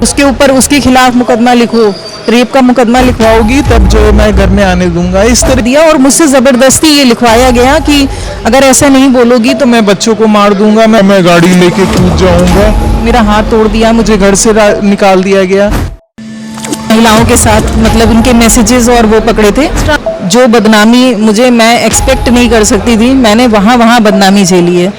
उसके ऊपर उसके खिलाफ मुकदमा लिखो, रेप का मुकदमा लिखवाओगी तब जो मैं घर में आने दूंगा, इस तरह दिया। और मुझसे जबरदस्ती ये लिखवाया गया कि अगर ऐसा नहीं बोलोगी तो मैं बच्चों को मार दूंगा, मैं गाड़ी लेके कूद जाऊंगा। मेरा हाथ तोड़ दिया, मुझे घर से निकाल दिया गया। महिलाओं के साथ मतलब उनके मैसेजेस और वो पकड़े थे। जो बदनामी मुझे मैं एक्सपेक्ट नहीं कर सकती थी, मैंने वहाँ बदनामी झेली है।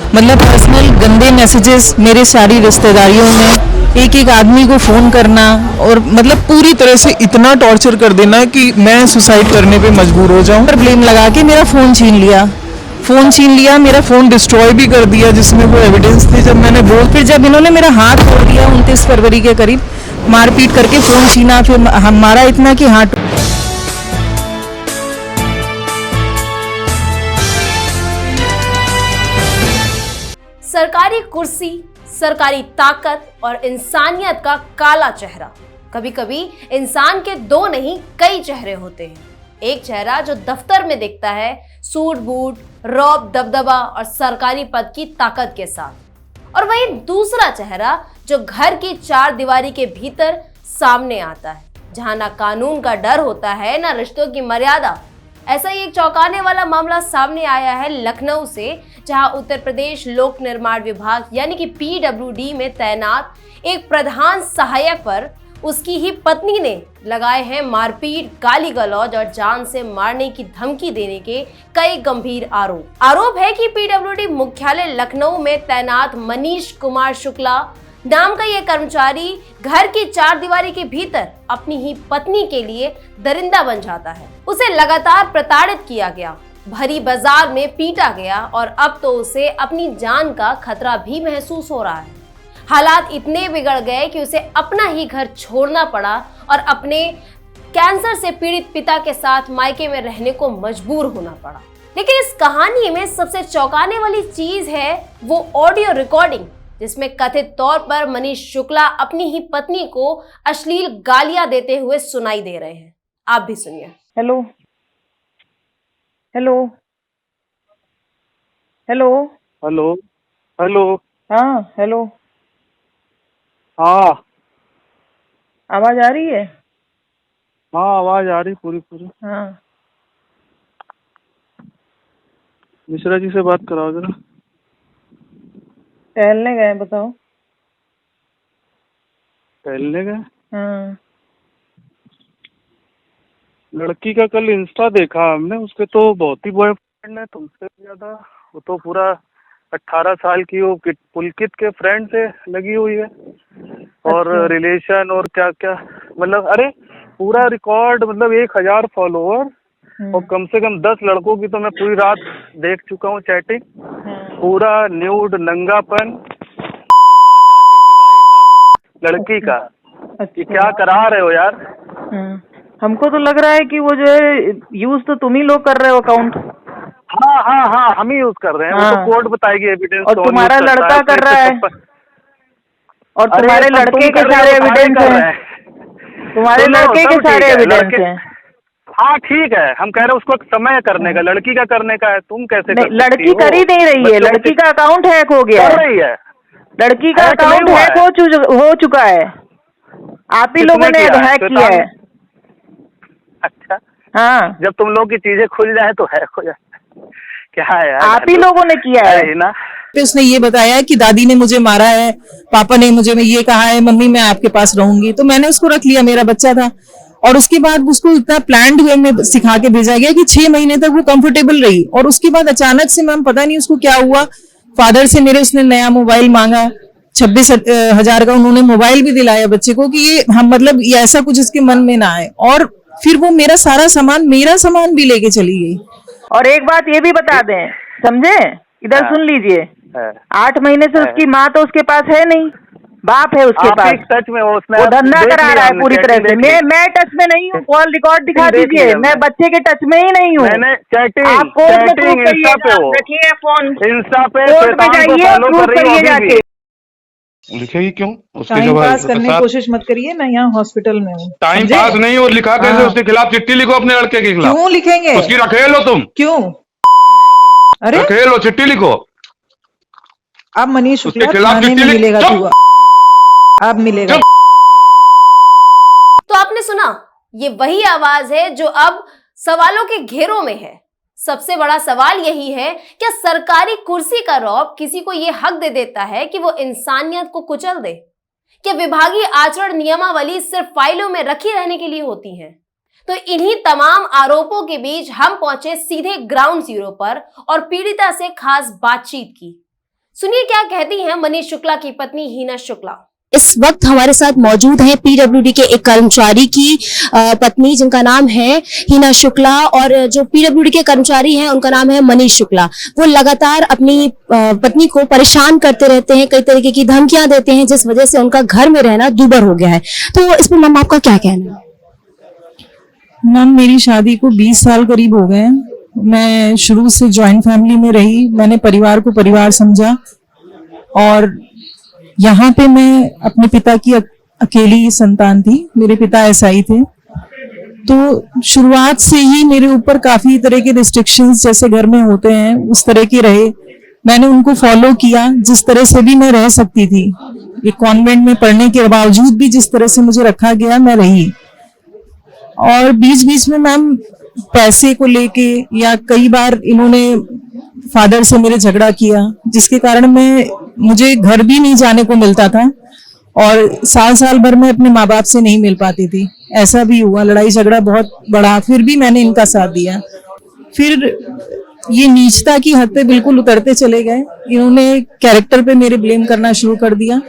मतलब पर्सनल गंदे मैसेजेस मेरे सारी रिश्तेदारियों में, एक एक आदमी को फ़ोन करना और मतलब पूरी तरह से इतना टॉर्चर कर देना कि मैं सुसाइड करने पे मजबूर हो जाऊं। पर ब्लेम लगा के मेरा फ़ोन छीन लिया, मेरा फ़ोन डिस्ट्रॉय भी कर दिया जिसमें वो एविडेंस थे। जब मैंने फिर जब इन्होंने मेरा हाथ तोड़ दिया 29 फरवरी के करीब, मारपीट करके फ़ोन छीना, फिर हमारा इतना कि हाथ। सरकारी कुर्सी, सरकारी ताकत और इंसानियत का काला चेहरा। कभी कभी इंसान के दो नहीं कई चेहरे होते हैं। एक चेहरा जो दफ्तर में दिखता है सूट बूट, रौब, दबदबा और सरकारी पद की ताकत के साथ, और वहीं दूसरा चेहरा जो घर की चार दीवारी के भीतर सामने आता है, जहां ना कानून का डर होता है ना रिश्तों की मर्यादा। ऐसा ही एक चौंकाने वाला मामला सामने आया है लखनऊ से, जहां उत्तर प्रदेश लोक निर्माण विभाग यानी कि PWD में तैनात एक प्रधान सहायक पर उसकी ही पत्नी ने लगाए हैं मारपीट, गाली गलौज और जान से मारने की धमकी देने के कई गंभीर आरोप है कि PWD मुख्यालय लखनऊ में तैनात मनीष कुमार शुक्ला नाम का यह कर्मचारी घर की चार दीवारी के भीतर अपनी ही पत्नी के लिए दरिंदा बन जाता है। उसे लगातार प्रताड़ित किया गया, भरी बाजार में पीटा गया और अब तो उसे अपनी जान का खतरा भी महसूस हो रहा है। हालात इतने बिगड़ गए कि उसे अपना ही घर छोड़ना पड़ा और अपने कैंसर से पीड़ित पिता के साथ मायके में रहने को मजबूर होना पड़ा। लेकिन इस कहानी में सबसे चौंकाने वाली चीज है वो ऑडियो रिकॉर्डिंग, जिसमें कथित तौर पर मनीष शुक्ला अपनी ही पत्नी को अश्लील गालियां देते हुए सुनाई दे रहे हैं। आप भी सुनिए। Hello hello hello hello hello. हाँ हेलो, हाँ आवाज आ रही है? हाँ आवाज आ रही पूरी। हाँ मिश्रा जी से बात कराओ जरा। टहलने गए, बताओ। टहलने गए? हाँ लड़की का कल इंस्टा देखा हमने, उसके तो बहुत ही बॉयफ्रेंड है तुमसे ज्यादा। वो तो पूरा 18 साल की वो पुलकित के फ्रेंड से लगी हुई है और अच्छा। रिलेशन और क्या क्या, मतलब अरे पूरा रिकॉर्ड, मतलब 1000 फॉलोअर और कम से कम 10 लड़कों की तो मैं पूरी रात देख चुका हूँ चैटिंग। पूरा न्यूड नंगापन लड़की का। अच्छा। क्या करा रहे हो यार? हमको तो लग रहा है कि वो जो है यूज तो तुम ही लोग कर रहे हो अकाउंट। हाँ हाँ हाँ, हम ही यूज कर रहे हैं। वो तो कोर्ट बताएगी एविडेंस। और तुम्हारा लड़का कर रहा है, और तुम्हारे लड़के के सारे एविडेंस हैं। तुम्हारे लड़के के सारे एविडेंस हैं। हाँ ठीक है, हम कह रहे हैं उसको समय करने का, लड़की का करने का है। तुम कैसे कर सकती हो? लड़की कर ही नहीं रही है, लड़की का अकाउंट हैक हो गया कर रही है। लड़की का अकाउंट हैक हो चुका है। आप ही लोगों ने हैक किया है। अच्छा हाँ, जब तुम लोग की चीजें खुल जाए तो हैक हो जाए। क्या है यार, आप ही लोगों ने किया है ना। उसने ये बताया कि दादी ने मुझे मारा है, पापा ने मुझे ये कहा है, मम्मी मैं आपके पास रहूंगी। तो मैंने उसको रख लिया, मेरा बच्चा था। और उसके बाद उसको इतना प्लान्ड वे में सिखा के भेजा गया कि 6 महीने तक वो कंफर्टेबल रही। और उसके बाद अचानक से मैम पता नहीं उसको क्या हुआ, फादर से मेरे उसने नया मोबाइल मांगा, 26,000 का उन्होंने मोबाइल भी दिलाया बच्चे को कि ये हम मतलब ये ऐसा कुछ इसके मन में ना आए। और फिर वो मेरा सामान भी लेके चली गई। और एक बात ये भी बता दें, समझे, इधर सुन लीजिए, 8 महीने से उसकी माँ तो उसके पास है नहीं, बाप है उसके पास। टच में वो धंधा करा रहा है पूरी तरह से। मैं टच में नहीं हूँ, कॉल रिकॉर्ड दिखा दीजिए, मैं बच्चे के टच में ही नहीं हूँ। मैंने चैटिंग आप कोर्ट में प्रूफ इंस्टा पे हो, रखिए फोन, इंस्टा पे कोर्ट में जाइए, प्रूफ करिए जाके। लिखेगी क्यों? उसके टाइम जवाब पास करने की कोशिश मत करिए, मैं यहाँ हॉस्पिटल में हूँ। टाइम पास नहीं हो, लिखा कैसे? उसके खिलाफ चिट्ठी लिखो, अपने लड़के के खिलाफ। क्यों लिखेंगे? उसकी रखेलो तुम। क्यों? अरे रखेलो, चिट्ठी लिखो। अब मनीष उसके शुक्ला खिलाफ थाने में चिट्ठी मिलेगा लिख। तू। अब मिलेगा। तो आपने सुना, ये वही आवाज है जो अब सवालों के घेरों में है। सबसे बड़ा सवाल यही है, क्या सरकारी कुर्सी का रौब किसी को यह हक दे देता है कि वो इंसानियत को कुचल दे? क्या विभागीय आचरण नियमावली सिर्फ फाइलों में रखी रहने के लिए होती है? तो इन्हीं तमाम आरोपों के बीच हम पहुंचे सीधे ग्राउंड जीरो पर और पीड़िता से खास बातचीत की। सुनिए क्या कहती हैं मनीष शुक्ला की पत्नी हिना शुक्ला। इस वक्त हमारे साथ मौजूद है पीडब्ल्यूडी के एक कर्मचारी की पत्नी, जिनका नाम है हिना शुक्ला, और जो पीडब्ल्यूडी के कर्मचारी हैं उनका नाम है मनीष शुक्ला। वो लगातार अपनी पत्नी को परेशान करते रहते हैं, कई तरीके की धमकियां देते हैं, जिस वजह से उनका घर में रहना दूभर हो गया है। तो इस पर मैम आपका क्या कहना है? मैम, मेरी शादी को 20 साल करीब हो गए हैं। मैं शुरू से जॉइंट फैमिली में रही। मैंने परिवार को परिवार समझा और यहाँ पे मैं अपने पिता की अकेली संतान थी। मेरे पिता एसआई थे, तो शुरुआत से ही मेरे ऊपर काफी तरह के रिस्ट्रिक्शंस जैसे घर में होते हैं उस तरह के रहे। मैंने उनको फॉलो किया जिस तरह से भी मैं रह सकती थी। एक कॉन्वेंट में पढ़ने के बावजूद भी जिस तरह से मुझे रखा गया मैं रही। और बीच बीच में मैम पैसे को लेके या कई बार इन्होंने फादर से मेरे झगड़ा किया, जिसके कारण मुझे घर भी नहीं जाने को मिलता था और साल भर में अपने माँ बाप से नहीं मिल पाती थी। ऐसा भी हुआ, लड़ाई झगड़ा बहुत बड़ा, फिर भी मैंने इनका साथ दिया। फिर ये नीचता की हद पे बिल्कुल उतरते चले गए। इन्होंने कैरेक्टर पे मेरे ब्लेम करना शुरू कर दिया।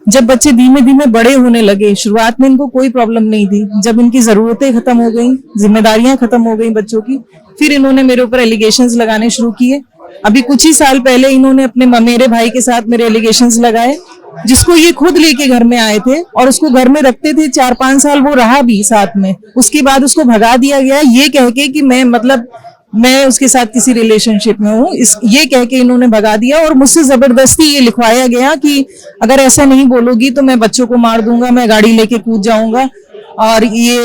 जब बच्चे धीमे धीमे बड़े होने लगे, शुरुआत में इनको कोई प्रॉब्लम नहीं थी। जब इनकी जरूरतें खत्म हो गई, जिम्मेदारियां खत्म हो गई बच्चों की, फिर इन्होंने मेरे ऊपर एलिगेशंस लगाने शुरू किए। अभी कुछ ही साल पहले इन्होंने मेरे भाई के साथ मेरे एलिगेशंस लगाए, जिसको ये खुद लेके घर में आए थे और उसको घर में रखते थे। 4-5 साल वो रहा भी साथ में। उसके बाद उसको भगा दिया गया ये कह के कि मैं उसके साथ किसी रिलेशनशिप में हूँ, ये कह के इन्होंने भगा दिया। और मुझसे जबरदस्ती ये लिखवाया गया कि अगर ऐसा नहीं बोलोगी तो मैं बच्चों को मार दूंगा, मैं गाड़ी लेके कूद जाऊंगा। और ये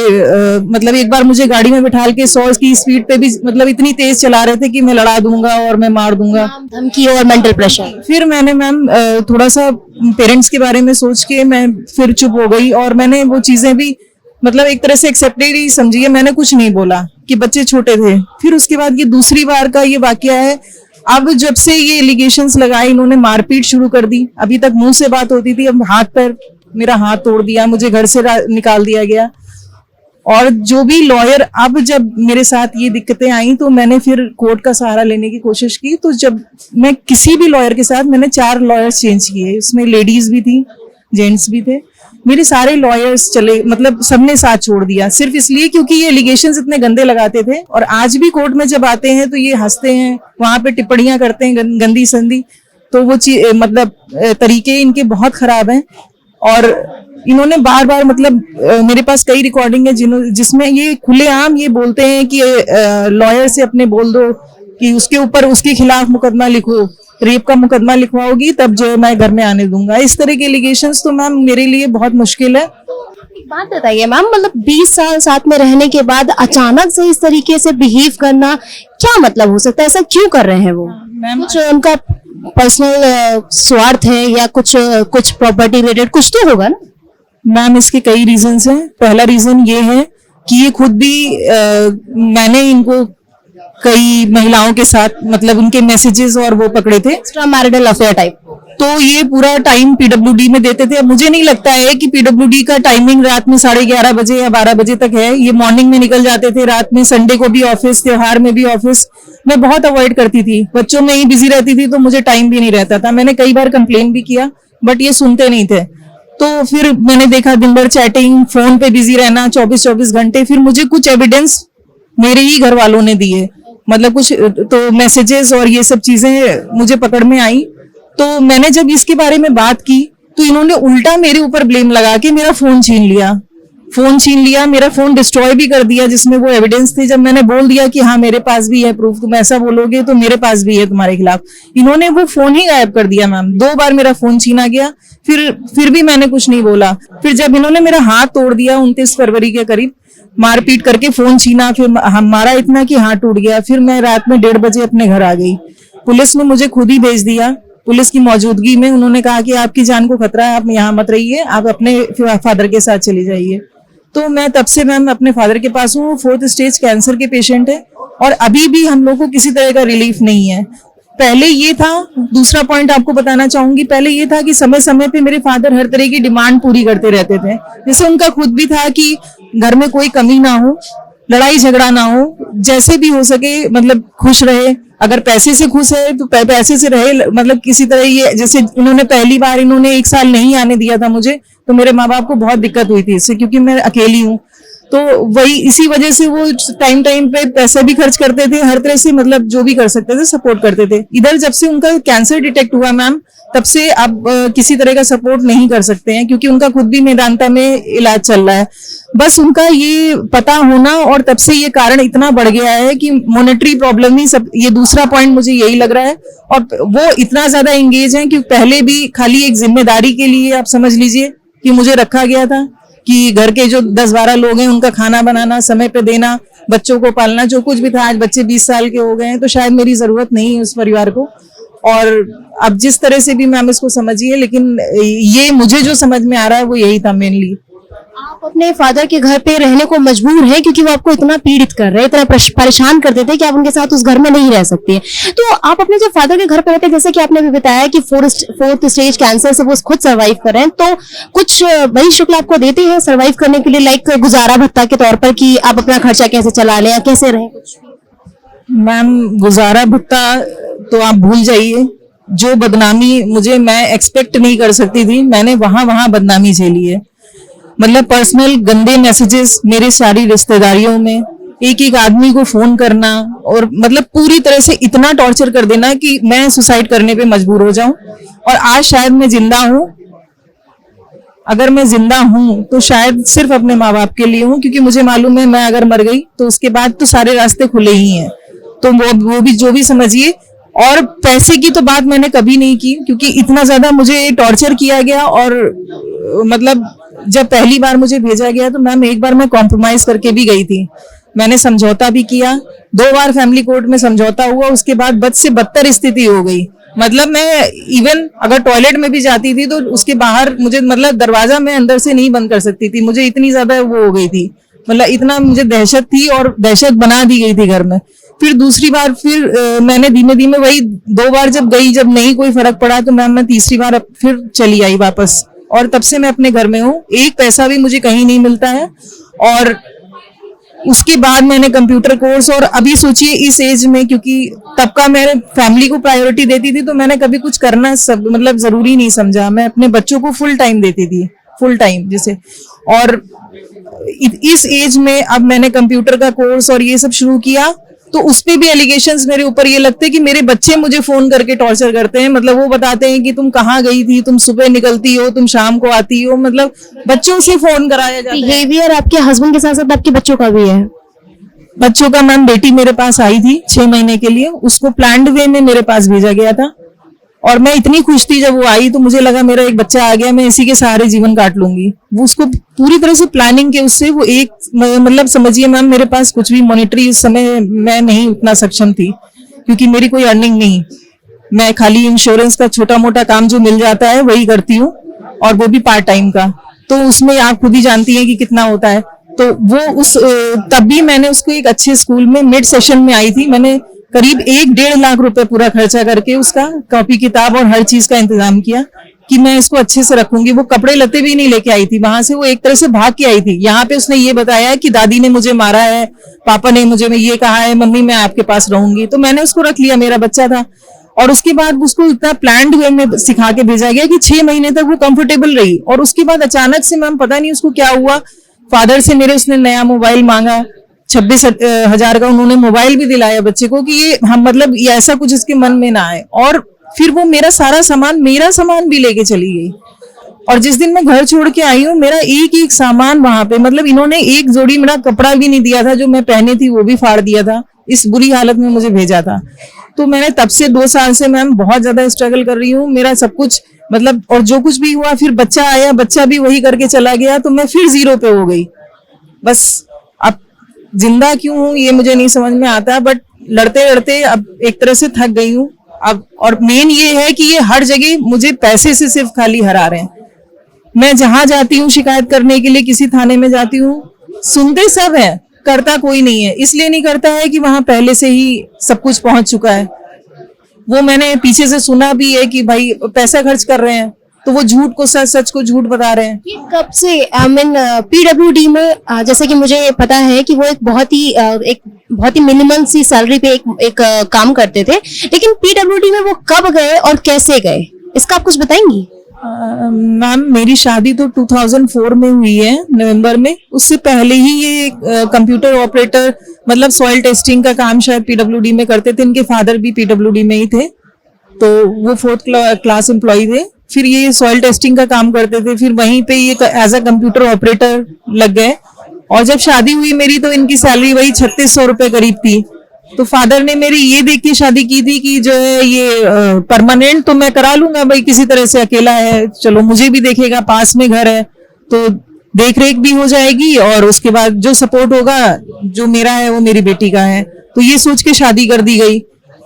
एक बार मुझे गाड़ी में बिठाल के 100 की स्पीड पे भी इतनी तेज चला रहे थे कि मैं लड़ा दूंगा और मैं मार दूंगा। धमकी और मेंटल प्रेशर। फिर मैंने मैम थोड़ा सा पेरेंट्स के बारे में सोच के मैं फिर चुप हो गई और मैंने वो चीजें भी एक तरह से एक्सेप्टेड ही समझिए। मैंने कुछ नहीं बोला कि बच्चे छोटे थे। फिर उसके बाद ये दूसरी बार का ये वाकया है। अब जब से ये एलिगेशंस लगाए, इन्होंने मारपीट शुरू कर दी। अभी तक मुंह से बात होती थी, अब हाथ पैर, मेरा हाथ तोड़ दिया, मुझे घर से निकाल दिया गया। और जो भी लॉयर, अब जब मेरे साथ ये दिक्कतें आई तो मैंने फिर कोर्ट का सहारा लेने की कोशिश की। तो जब मैं किसी भी लॉयर के साथ, मैंने 4 लॉयर्स चेंज किए, उसमें लेडीज भी थी, जेंट्स भी थे। मेरे सारे लॉयर्स चले, सबने साथ छोड़ दिया, सिर्फ इसलिए क्योंकि ये एलिगेशंस इतने गंदे लगाते थे। और आज भी कोर्ट में जब आते हैं तो ये हंसते हैं, वहां पे टिप्पणियां करते हैं गंदी संदी। तो वो तरीके इनके बहुत खराब हैं। और इन्होंने बार बार मेरे पास कई रिकॉर्डिंग है जिसमें ये खुलेआम ये बोलते हैं कि लॉयर से अपने बोल दो कि उसके खिलाफ मुकदमा लिखो, रेप का मुकदमा लिखवाओगी तब जो मैं घर में आने दूंगा। इस तरह के एलिगेशंस तो मैम मेरे लिए बहुत मुश्किल है। बात बताइए मैम, 20 साल साथ में रहने के बाद अचानक से इस तरीके से बिहेव करना क्या मतलब हो सकता है? ऐसा क्यों कर रहे हैं वो? कुछ उनका पर्सनल स्वार्थ है या कुछ प्रॉपर्टी रिलेटेड कुछ तो होगा ना मैम? इसके कई रीजंस हैं। पहला रीजन ये है कि ये खुद भी मैंने इनको कई महिलाओं के साथ उनके मैसेजेस और वो पकड़े थे, एक्स्ट्रा मैरिटल अफेयर टाइप। तो ये पूरा टाइम पीडब्ल्यूडी में देते थे। अब मुझे नहीं लगता है कि पीडब्ल्यूडी का टाइमिंग रात में 11:30 बजे या 12 बजे तक है। ये मॉर्निंग में निकल जाते थे, रात में, संडे को भी ऑफिस, त्योहार में भी ऑफिस। मैं बहुत अवॉइड करती थी, बच्चों में ही बिजी रहती थी, तो मुझे टाइम भी नहीं रहता था। मैंने कई बार कंप्लेन भी किया बट ये सुनते नहीं थे। तो फिर मैंने देखा दिन भर चैटिंग, फोन पे बिजी रहना 24-24 घंटे। फिर मुझे कुछ एविडेंस मेरे ही घर वालों ने दिए, कुछ तो मैसेजेस और ये सब चीजें मुझे पकड़ में आई। तो मैंने जब इसके बारे में बात की तो इन्होंने उल्टा मेरे ऊपर ब्लेम लगा के मेरा फोन छीन लिया, मेरा फोन डिस्ट्रॉय भी कर दिया जिसमें वो एविडेंस थे। जब मैंने बोल दिया कि हाँ मेरे पास भी है प्रूफ, तुम ऐसा बोलोगे तो मेरे पास भी है तुम्हारे खिलाफ, इन्होंने वो फोन ही गायब कर दिया मैम। 2 बार मेरा फोन छीना गया, फिर भी मैंने कुछ नहीं बोला। फिर जब इन्होंने मेरा हाथ तोड़ दिया 29 फरवरी के करीब, मारपीट करके फोन छीना, फिर मारा इतना कि हाथ टूट गया। फिर मैं रात में 1:30 बजे अपने घर आ गई। पुलिस ने मुझे खुद ही भेज दिया पुलिस की मौजूदगी में उन्होंने कहा कि आपकी जान को खतरा है, आप यहाँ मत रहिए, आप अपने फादर के साथ चली जाइए। तो मैं तब से मैम अपने फादर के पास हूँ। 4th स्टेज कैंसर के पेशेंट है और अभी भी हम लोग को किसी तरह का रिलीफ नहीं है। पहले ये था, दूसरा पॉइंट आपको बताना चाहूंगी, पहले ये था कि समय समय पे मेरे फादर हर तरह की डिमांड पूरी करते रहते थे। जैसे उनका खुद भी था कि घर में कोई कमी ना हो, लड़ाई झगड़ा ना हो, जैसे भी हो सके मतलब खुश रहे। अगर पैसे से खुश है तो पैसे से रहे, मतलब किसी तरह ये, जैसे उन्होंने पहली बार इन्होंने 1 साल नहीं आने दिया था मुझे, तो मेरे माँ बाप को बहुत दिक्कत हुई थी इससे, क्योंकि मैं अकेली हूँ। तो वही इसी वजह से वो टाइम टाइम पे पैसे भी खर्च करते थे, हर तरह से मतलब जो भी कर सकते थे सपोर्ट करते थे। इधर जब से उनका कैंसर डिटेक्ट हुआ मैम, तब से अब किसी तरह का सपोर्ट नहीं कर सकते हैं, क्योंकि उनका खुद भी मेदांता में इलाज चल रहा है। बस उनका ये पता होना और तब से ये कारण इतना बढ़ गया है कि मॉनेटरी प्रॉब्लम ही सब, ये दूसरा पॉइंट मुझे यही लग रहा है। और वो इतना ज्यादा एंगेज है कि पहले भी खाली एक जिम्मेदारी के लिए आप समझ लीजिए कि मुझे रखा गया था कि घर के जो 10-12 लोग हैं उनका खाना बनाना, समय पे देना, बच्चों को पालना, जो कुछ भी था। आज बच्चे 20 साल के हो गए हैं तो शायद मेरी जरूरत नहीं है उस परिवार को। और अब जिस तरह से भी मैम इसको समझिए, लेकिन ये मुझे जो समझ में आ रहा है वो यही था मेनली। आप अपने फादर के घर पे रहने को मजबूर हैं क्योंकि वो आपको इतना पीड़ित कर रहे हैं, इतना परेशान कर देते हैं कि आप उनके साथ उस घर में नहीं रह सकती हैं। तो आप अपने जब फादर के घर पे रहते हैं, जैसे कि आपने भी बताया कि 4th स्टेज कैंसर से वो खुद सर्वाइव कर रहे हैं, तो कुछ मनीष शुक्ला आपको देते हैं सर्वाइव करने के लिए, लाइक गुजारा भत्ता के तौर पर कि आप अपना खर्चा कैसे चला लें या कैसे रहें? कुछ मैम गुजारा भत्ता तो आप भूल जाइए, जो बदनामी मुझे, मैं एक्सपेक्ट नहीं कर सकती थी, मैंने वहां बदनामी झेली है। मतलब पर्सनल गंदे मैसेजेस मेरे सारी रिश्तेदारियों में, एक आदमी को फोन करना और मतलब पूरी तरह से इतना टॉर्चर कर देना कि मैं सुसाइड करने पे मजबूर हो जाऊं। और आज शायद मैं जिंदा हूं, अगर मैं जिंदा हूं तो शायद सिर्फ अपने माँ बाप के लिए हूं, क्योंकि मुझे मालूम है मैं अगर मर गई तो उसके बाद तो सारे रास्ते खुले ही हैं। तो वो भी जो भी समझिए। और पैसे की तो बात मैंने कभी नहीं की, क्योंकि इतना ज्यादा मुझे टॉर्चर किया गया। और मतलब जब पहली बार मुझे भेजा गया तो मैम एक बार मैं कॉम्प्रोमाइज करके भी गई थी, मैंने समझौता भी किया, 2 बार फैमिली कोर्ट में समझौता हुआ, उसके बाद बद से बदतर स्थिति हो गई। मतलब मैं इवन अगर टॉयलेट में भी जाती थी तो उसके बाहर मुझे, मतलब दरवाजा मैं अंदर से नहीं बंद कर सकती थी, मुझे इतनी ज्यादा वो हो गई थी, मतलब इतना मुझे दहशत थी और दहशत बना दी गई थी घर में। फिर दूसरी बार मैंने धीमे धीमे वही 2 बार जब गई, जब नहीं कोई फर्क पड़ा तो मैम मैं तीसरी बार फिर चली आई वापस, और तब से मैं अपने घर में हूँ। 1 पैसा भी मुझे कहीं नहीं मिलता है। और उसके बाद मैंने कंप्यूटर कोर्स, और अभी सोचिए इस एज में, क्योंकि तब का मैंने फैमिली को प्रायोरिटी देती थी तो मैंने कभी कुछ करना मतलब जरूरी नहीं समझा, मैं अपने बच्चों को फुल टाइम देती थी, फुल टाइम जैसे। और इस एज में अब मैंने कंप्यूटर का कोर्स और ये सब शुरू किया, तो उस पे भी एलिगेशंस मेरे ऊपर ये लगते हैं कि मेरे बच्चे मुझे फोन करके टॉर्चर करते हैं। मतलब वो बताते हैं कि तुम कहाँ गई थी, तुम सुबह निकलती हो, तुम शाम को आती हो, मतलब बच्चों से फोन कराया जाता है। बिहेवियर आपके हस्बैंड के साथ साथ आपके बच्चों का भी है? बच्चों का मैम, बेटी मेरे पास आई थी 6 महीने के लिए, उसको प्लान्ड वे में मेरे पास भेजा गया था, और मैं इतनी खुश थी जब वो आई, तो मुझे लगा मेरा एक बच्चा आ गया, मैं इसी के सहारे जीवन काट लूंगी। वो उसको पूरी तरह से प्लानिंग के उससे वो एक, मतलब समझिए मैम, मेरे पास कुछ भी मॉनिटरी उस समय मैं नहीं उतना सक्षम थी, क्योंकि मेरी कोई अर्निंग नहीं, मैं खाली इंश्योरेंस का छोटा मोटा काम जो मिल जाता है वही करती हूँ, और वो भी पार्ट टाइम का। तो उसमें आप खुद ही जानती हैं कि कितना होता है। तो वो तब भी मैंने उसको एक अच्छे स्कूल में मिड सेशन में आई थी, मैंने करीब 1-1.5 लाख रुपए पूरा खर्चा करके उसका कॉपी किताब और हर चीज का इंतजाम किया कि मैं इसको अच्छे से रखूंगी। वो कपड़े लत्ते भी नहीं लेके आई थी वहां से, वो एक तरह से भाग के आई थी। यहाँ पे उसने ये बताया कि दादी ने मुझे मारा है, पापा ने मुझे ये कहा है, मम्मी मैं आपके पास रहूंगी। तो मैंने उसको रख लिया, मेरा बच्चा था। और उसके बाद उसको इतना प्लान्ड वे में सिखा के भेजा गया कि 6 महीने तक वो कंफर्टेबल रही। और उसके बाद अचानक से मैम पता नहीं उसको क्या हुआ, फादर से मेरे उसने नया मोबाइल मांगा, 26,000 का उन्होंने मोबाइल भी दिलाया बच्चे को, कि ये हम मतलब ये ऐसा कुछ इसके मन में ना आए। और फिर वो मेरा सामान भी लेके चली गई। और जिस दिन मैं घर छोड़ के आई हूँ, मेरा एक सामान वहां पे, मतलब इन्होंने एक जोड़ी मेरा कपड़ा भी नहीं दिया था जो मैं पहनी थी, वो भी फाड़ दिया था, इस बुरी हालत में मुझे भेजा था। तो मैंने तब से 2 साल से मैम बहुत ज्यादा स्ट्रगल कर रही हूँ, मेरा सब कुछ मतलब, और जो कुछ भी हुआ, फिर बच्चा आया, बच्चा भी वही करके चला गया, तो मैं फिर 0 पे हो गई। बस अब जिंदा क्यों हूँ ये मुझे नहीं समझ में आता, बट लड़ते लड़ते अब एक तरह से थक गई हूँ। अब और मेन ये है कि ये हर जगह मुझे पैसे से सिर्फ खाली हरा रहे हैं। मैं जहां जाती हूँ शिकायत करने के लिए, किसी थाने में जाती हूँ, सुनते सब है, करता कोई नहीं है। इसलिए नहीं करता है कि वहां पहले से ही सब कुछ पहुंच चुका है। वो मैंने पीछे से सुना भी है कि भाई पैसा खर्च कर रहे हैं, तो वो झूठ को सच, सच को झूठ बता रहे हैं। ये कब से आई मीन पीडब्ल्यूडी में जैसे कि मुझे पता है कि वो एक बहुत ही मिनिमम सी सैलरी पे एक काम करते थे, लेकिन पीडब्ल्यूडी में वो कब गए और कैसे गए, इसका आप कुछ बताएंगी? मैम मेरी शादी तो 2004 में हुई है, नवंबर में। उससे पहले ही ये कंप्यूटर ऑपरेटर मतलब सॉइल टेस्टिंग का काम शायद पीडब्ल्यूडी में करते थे। इनके फादर भी पीडब्ल्यूडी में ही थे, तो वो 4th क्लास एम्प्लॉय थे। फिर ये सॉइल टेस्टिंग का काम करते थे, फिर वहीं पे ये एज अ कंप्यूटर ऑपरेटर लग गए। और जब शादी हुई मेरी तो इनकी सैलरी वही 3600 रुपए करीब थी। तो फादर ने मेरी ये देख के शादी की थी कि जो है ये परमानेंट तो मैं करा लूंगा भाई, किसी तरह से अकेला है, चलो मुझे भी देखेगा, पास में घर है तो देख रेख भी हो जाएगी, और उसके बाद जो सपोर्ट होगा जो मेरा है वो मेरी बेटी का है। तो ये सोच के शादी कर दी गई।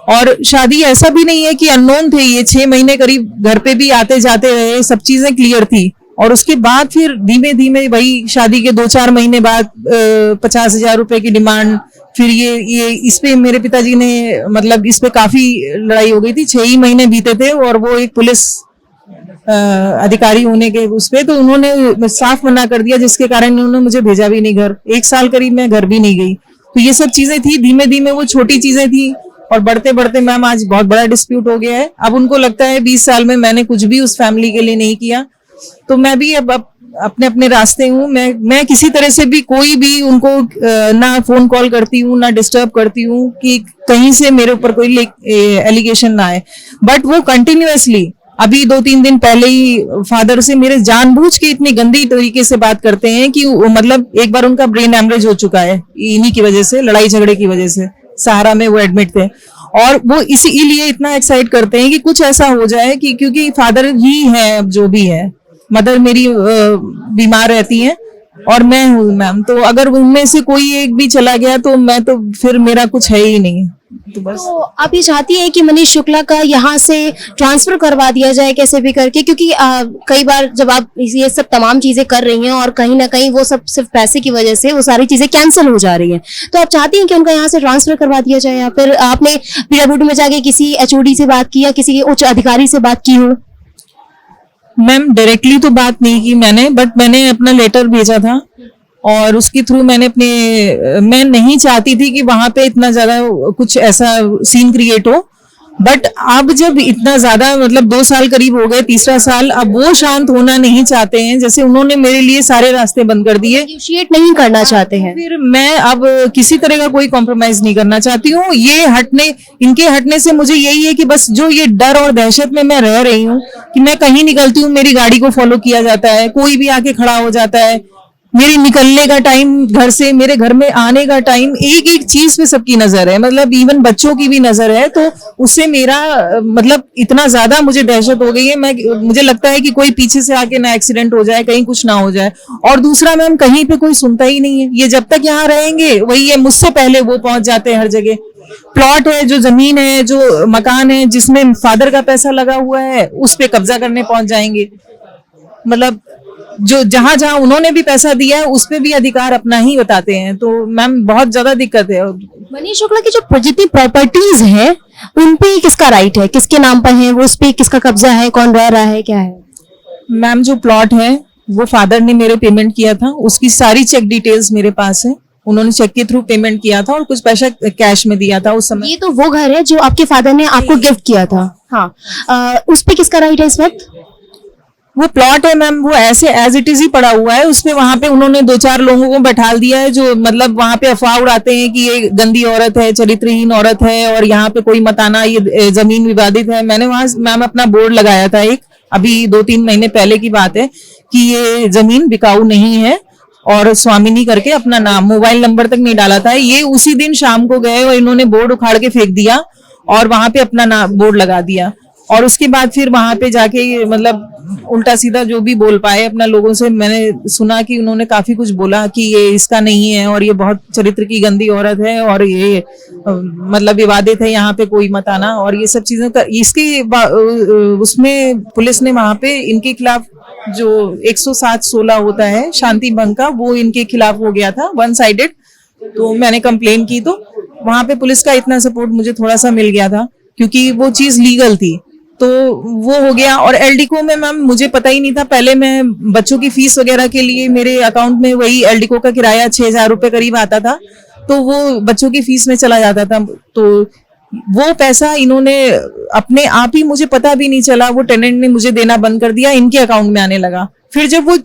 और शादी ऐसा भी नहीं है कि अननोन थे, ये 6 महीने करीब घर पे भी आते जाते रहे, सब चीजें क्लियर थी। और उसके बाद फिर धीमे धीमे वही शादी के 2-4 महीने बाद 50,000 रुपए की डिमांड। फिर ये इस पे मेरे पिताजी ने मतलब इस पे काफी लड़ाई हो गई थी। 6 ही महीने बीते थे और वो एक पुलिस अधिकारी होने के उस पे, तो उन्होंने साफ मना कर दिया, जिसके कारण उन्होंने मुझे भेजा भी नहीं घर। 1 साल करीब मैं घर भी नहीं गई। तो ये सब चीजें थी, धीमे धीमे वो छोटी चीजें थी और बढ़ते बढ़ते मैम आज बहुत बड़ा डिस्प्यूट हो गया है। अब उनको लगता है 20 साल में मैंने कुछ भी उस फैमिली के लिए नहीं किया, तो मैं भी अब अपने अपने रास्ते हूँ। मैं किसी तरह से भी कोई भी उनको ना फोन कॉल करती हूँ ना डिस्टर्ब करती हूँ कि कहीं से मेरे ऊपर कोई एलिगेशन ना आए। बट वो कंटिन्यूअसली अभी 2-3 दिन पहले ही फादर से मेरे जानबूझ के इतनी गंदी तरीके से बात करते हैं कि मतलब एक बार उनका ब्रेन हैमरेज हो चुका है इन्हीं की वजह से, लड़ाई झगड़े की वजह से। सहारा में वो एडमिट थे और वो इसीलिए इतना एक्साइट करते हैं कि कुछ ऐसा हो जाए कि क्योंकि फादर ही है अब जो भी है, मदर मेरी बीमार रहती हैं और मैं हूँ मैम, तो अगर उनमें से कोई एक भी चला गया तो मैं तो फिर मेरा कुछ है ही नहीं। तो बस तो आप ये चाहती हैं कि मनीष शुक्ला का यहाँ से ट्रांसफर करवा दिया जाए कैसे भी करके, क्योंकि कई बार जब आप ये सब तमाम चीजें कर रही हैं और कहीं ना कहीं वो सब सिर्फ पैसे की वजह से वो सारी चीजें कैंसिल हो जा रही हैं, तो आप चाहती हैं कि उनका यहाँ से ट्रांसफर करवा दिया जाए, या फिर आपने पीडब्ल्यूडी में जाके किसी एचओडी से बात की या किसी उच्च अधिकारी से बात की हो? मैम डायरेक्टली तो बात नहीं की मैंने, बट मैंने अपना लेटर भेजा था और उसके थ्रू मैं नहीं चाहती थी कि वहां पे इतना ज्यादा कुछ ऐसा सीन क्रिएट हो। बट अब जब इतना ज्यादा मतलब 2 साल करीब हो गए, 3रा साल, अब वो शांत होना नहीं चाहते हैं। जैसे उन्होंने मेरे लिए सारे रास्ते बंद कर दिए, नेगोशिएट नहीं करना चाहते हैं। फिर मैं अब किसी तरह का कोई कॉम्प्रोमाइज नहीं करना चाहती हूँ। इनके हटने से मुझे यही है कि बस जो ये डर और दहशत में मैं रह रही हूँ कि मैं कहीं निकलती हूँ मेरी गाड़ी को फॉलो किया जाता है, कोई भी आके खड़ा हो जाता है, मेरी निकलने का टाइम घर से, मेरे घर में आने का टाइम, एक एक चीज पे सबकी नजर है, मतलब इवन बच्चों की भी नजर है। तो उससे मेरा मतलब इतना ज्यादा मुझे दहशत हो गई है, मुझे लगता है कि कोई पीछे से आके ना एक्सीडेंट हो जाए, कहीं कुछ ना हो जाए। और दूसरा मैम कहीं पे कोई सुनता ही नहीं है, ये जब तक यहाँ रहेंगे वही है, मुझसे पहले वो पहुंच जाते हैं हर जगह। प्लॉट है, जो जमीन है, जो मकान है जिसमें फादर का पैसा लगा हुआ है, उस पे कब्जा करने पहुंच जाएंगे। मतलब जो जहां जहां उन्होंने भी पैसा दिया है उस पे भी अधिकार अपना ही बताते हैं। तो मैम बहुत ज्यादा दिक्कत है। मनीष शुक्ला की जो जितनी प्रॉपर्टीज है उन पे किसका राइट है, किसके नाम पर है, उस पे किसका कब्जा है, कौन रह रहा है, क्या है? मैम जो प्लॉट है वो फादर ने मेरे पेमेंट किया था, उसकी सारी चेक डिटेल्स मेरे पास है। उन्होंने चेक के थ्रू पेमेंट किया था और कुछ पैसा कैश में दिया था उस समय। ये तो वो घर है जो आपके फादर ने आपको गिफ्ट किया था। हाँ, उस पे किसका राइट है इस वक्त? वो प्लॉट है मैम, वो ऐसे एज इट इज ही पड़ा हुआ है। उसपे वहां पे उन्होंने 2-4 लोगों को बैठा दिया है जो मतलब वहां पे अफवाह उड़ाते हैं कि ये गंदी औरत है, चरित्रहीन औरत है और यहाँ पे कोई मत आना, ये जमीन विवादित है। मैंने वहां मैम अपना बोर्ड लगाया था एक, अभी 2-3 महीने पहले की बात है, कि ये जमीन बिकाऊ नहीं है और स्वामिनी करके अपना नाम, मोबाइल नंबर तक नहीं डाला था। ये उसी दिन शाम को गए और इन्होंने बोर्ड उखाड़ के फेंक दिया और वहां पे अपना नाम बोर्ड लगा दिया। और उसके बाद फिर वहां पे जाके मतलब उल्टा सीधा जो भी बोल पाए अपना लोगों से, मैंने सुना कि उन्होंने काफी कुछ बोला कि ये इसका नहीं है और ये बहुत चरित्र की गंदी औरत है और ये मतलब विवादित है, यहाँ पे कोई मत आना और ये सब चीजें उसमें पुलिस ने वहां पे इनके खिलाफ जो 107-16 होता है शांति भंग का, वो इनके खिलाफ हो गया था, वन साइडेड। तो मैंने कंप्लेन की तो वहां पे पुलिस का इतना सपोर्ट मुझे थोड़ा सा मिल गया था क्योंकि वो चीज लीगल थी, तो वो हो गया। और एलडीको में मैम मुझे पता ही नहीं था, पहले मैं बच्चों की फीस वगैरह के लिए मेरे अकाउंट में वही एलडीको का किराया 6,000 रुपए करीब आता था, तो वो बच्चों की फीस में चला जाता था। तो वो पैसा इन्होंने अपने आप ही, मुझे पता भी नहीं चला, वो टेनेंट ने मुझे देना बंद कर दिया, इनके अकाउंट में आने लगा। फिर जब वो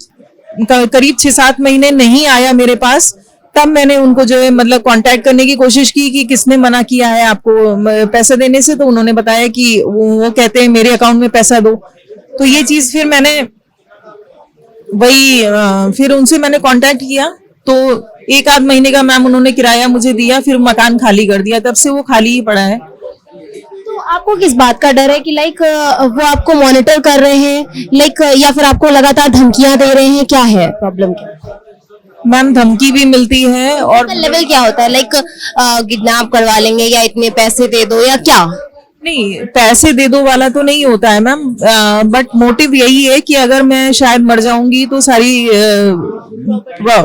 करीब 6-7 महीने नहीं आया मेरे पास, तब मैंने उनको जो है मतलब कांटेक्ट करने की कोशिश की कि किसने मना किया है आपको पैसा देने से, तो उन्होंने बताया कि वो कहते हैं मेरे अकाउंट में पैसा दो। तो ये चीज फिर मैंने वही फिर उनसे मैंने कांटेक्ट किया, तो 1-8 महीने का मैम उन्होंने किराया मुझे दिया, फिर मकान खाली कर दिया, तब से वो खाली ही पड़ा है। तो आपको किस बात का डर है कि लाइक वो आपको मॉनिटर कर रहे हैं लाइक, या फिर आपको लगातार धमकियां दे रहे हैं, क्या है प्रॉब्लम? क्या मैम धमकी भी मिलती है और लेवल क्या होता है, लाइक किडनैप करवा लेंगे या इतने पैसे दे दो या क्या? नहीं, पैसे दे दो वाला तो नहीं होता है मैम, बट मोटिव यही है कि अगर मैं शायद मर जाऊंगी तो सारी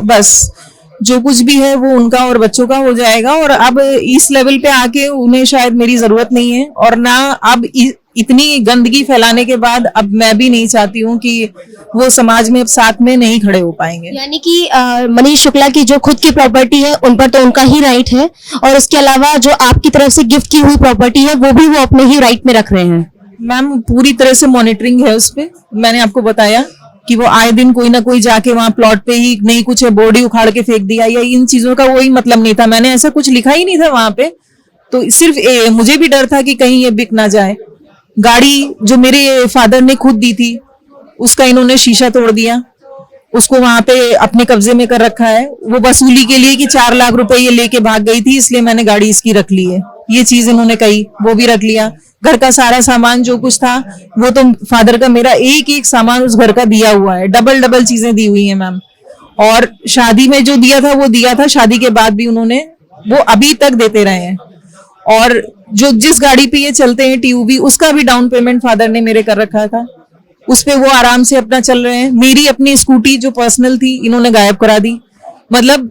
बस जो कुछ भी है वो उनका और बच्चों का हो जाएगा, और अब इस लेवल पे आके उन्हें शायद मेरी जरूरत नहीं है, और ना अब इतनी गंदगी फैलाने के बाद अब मैं भी नहीं चाहती हूँ कि वो समाज में अब साथ में नहीं खड़े हो पाएंगे। यानी कि मनीष शुक्ला की जो खुद की प्रॉपर्टी है उन पर तो उनका ही राइट है, और उसके अलावा जो आपकी तरफ से गिफ्ट की हुई प्रॉपर्टी है वो भी वो अपने ही राइट में रख रहे हैं। मैम पूरी तरह से मॉनिटरिंग है उस पे, मैंने आपको बताया कि वो आए दिन कोई ना कोई जाके वहां प्लॉट पे ही नहीं कुछ है बॉडी उखाड़ के फेंक दिया, या इन चीजों का वही मतलब नहीं था, मैंने ऐसा कुछ लिखा ही नहीं था वहां पे। तो सिर्फ मुझे भी डर था कि कहीं ये बिक ना जाए। गाड़ी जो मेरे फादर ने खुद दी थी उसका इन्होंने शीशा तोड़ दिया, उसको वहां पे अपने कब्जे में कर रखा है, वो वसूली के लिए कि 4 लाख रुपए ये लेके भाग गई थी इसलिए मैंने गाड़ी इसकी रख ली है, ये चीज इन्होंने कही, वो भी रख लिया। घर का सारा सामान जो कुछ था वो तो फादर का मेरा एक सामान उस घर का दिया हुआ है, डबल चीजें दी हुई है मैम। और शादी में जो दिया था वो दिया था, शादी के बाद भी उन्होंने वो अभी तक देते रहे हैं। और जो जिस गाड़ी पे ये चलते हैं टीयूवी, उसका भी डाउन पेमेंट फादर ने मेरे कर रखा था, उस पे वो आराम से अपना चल रहे हैं। मेरी अपनी स्कूटी जो पर्सनल थी इन्होंने गायब करा दी। मतलब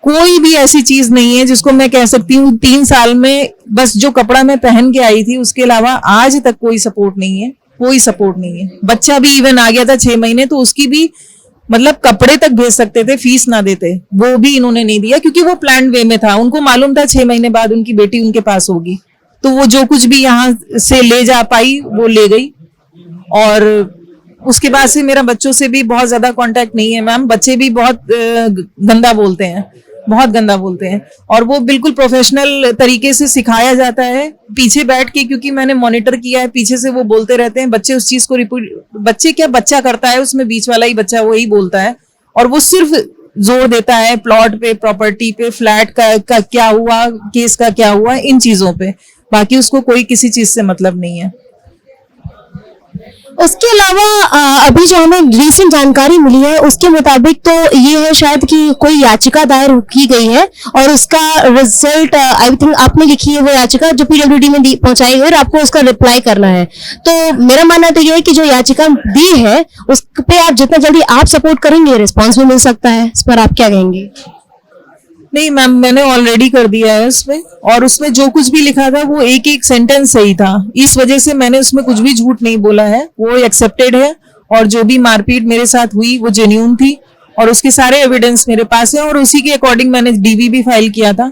कोई भी ऐसी चीज नहीं है जिसको मैं कह सकती हूँ 3 साल में बस जो कपड़ा मैं पहन के आई थी उसके अलावा आज तक कोई सपोर्ट नहीं है, कोई सपोर्ट नहीं है। बच्चा भी इवन आ गया था 6 महीने, तो उसकी भी मतलब कपड़े तक भेज सकते थे, फीस ना देते, वो भी इन्होंने नहीं दिया क्योंकि वो प्लान वे में था। उनको मालूम था 6 महीने बाद उनकी बेटी उनके पास होगी, तो वो जो कुछ भी यहाँ से ले जा पाई वो ले गई। और उसके बाद से मेरा बच्चों से भी बहुत ज्यादा कांटेक्ट नहीं है मैम। बच्चे भी बहुत गंदा बोलते हैं, बहुत गंदा बोलते हैं, और वो बिल्कुल प्रोफेशनल तरीके से सिखाया जाता है पीछे बैठ के, क्योंकि मैंने मॉनिटर किया है, पीछे से वो बोलते रहते हैं। बच्चे उस चीज को रिपीट, बच्चे क्या बच्चा करता है उसमें बीच वाला ही बच्चा वही बोलता है, और वो सिर्फ जोर देता है प्लॉट पे, प्रॉपर्टी पे, फ्लैट का क्या हुआ, केस का क्या हुआ, इन चीजों पे। बाकी उसको कोई किसी चीज से मतलब नहीं है। उसके अलावा अभी जो हमें रिसेंट जानकारी मिली है उसके मुताबिक तो ये है शायद कि कोई याचिका दायर की गई है, और उसका रिजल्ट आई थिंक आपने लिखी है वो याचिका जो पीडब्ल्यूडी में पहुंचाई गई, और आपको उसका रिप्लाई करना है। तो मेरा मानना तो ये है कि जो याचिका दी है उस पे आप जितना जल्दी आप सपोर्ट करेंगे रिस्पॉन्स भी मिल सकता है। इस पर आप क्या कहेंगे? नहीं मैम, मैंने ऑलरेडी कर दिया है उसमें, और उसमें जो कुछ भी लिखा था वो एक सेंटेंस सही था, इस वजह से मैंने उसमें कुछ भी झूठ नहीं बोला है, वो एक्सेप्टेड है। और जो भी मारपीट मेरे साथ हुई वो जेन्युइन थी, और उसके सारे एविडेंस मेरे पास है, और उसी के अकॉर्डिंग मैंने डीवी भी फाइल किया था।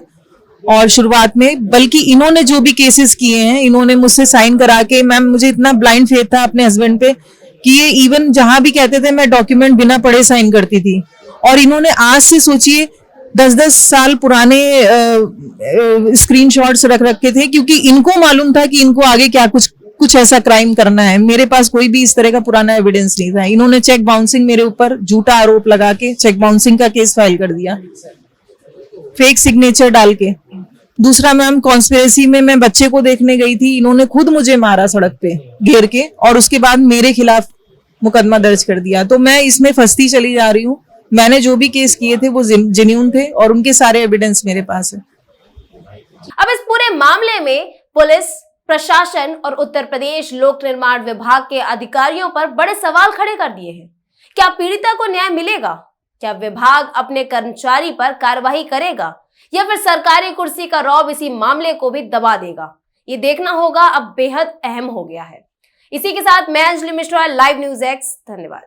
और शुरुआत में बल्कि इन्होंने जो भी केसेस किए हैं इन्होंने मुझसे साइन करा के, मैम मुझे इतना ब्लाइंड फेथ था अपने हस्बैंड पे कि ये इवन जहां भी कहते थे मैं डॉक्यूमेंट बिना पढ़े साइन करती थी। और इन्होंने आज से सोचिए 10-10 साल पुराने स्क्रीनशॉट्स रख रखे थे, क्योंकि इनको मालूम था कि इनको आगे क्या कुछ ऐसा क्राइम करना है। मेरे पास कोई भी इस तरह का पुराना एविडेंस नहीं था। इन्होंने चेक बाउंसिंग मेरे ऊपर झूठा आरोप लगा के चेक बाउंसिंग का केस फाइल कर दिया, फेक सिग्नेचर डाल के। दूसरा मैम कॉन्स्पिरेसी में मैं बच्चे को देखने गई थी, इन्होंने खुद मुझे मारा सड़क पे घेर के और उसके बाद मेरे खिलाफ मुकदमा दर्ज कर दिया। तो मैं इसमें फंसती चली जा रही हूँ। मैंने जो भी केस किए थे वो जेन्युइन थे और उनके सारे एविडेंस मेरे पास है। अब इस पूरे मामले में पुलिस प्रशासन और उत्तर प्रदेश लोक निर्माण विभाग के अधिकारियों पर बड़े सवाल खड़े कर दिए हैं। क्या पीड़िता को न्याय मिलेगा? क्या विभाग अपने कर्मचारी पर कार्रवाई करेगा या फिर सरकारी कुर्सी का रौब इसी मामले को भी दबा देगा? ये देखना होगा, अब बेहद अहम हो गया है। इसी के साथ मैं Anjali Mishra, live news x, धन्यवाद।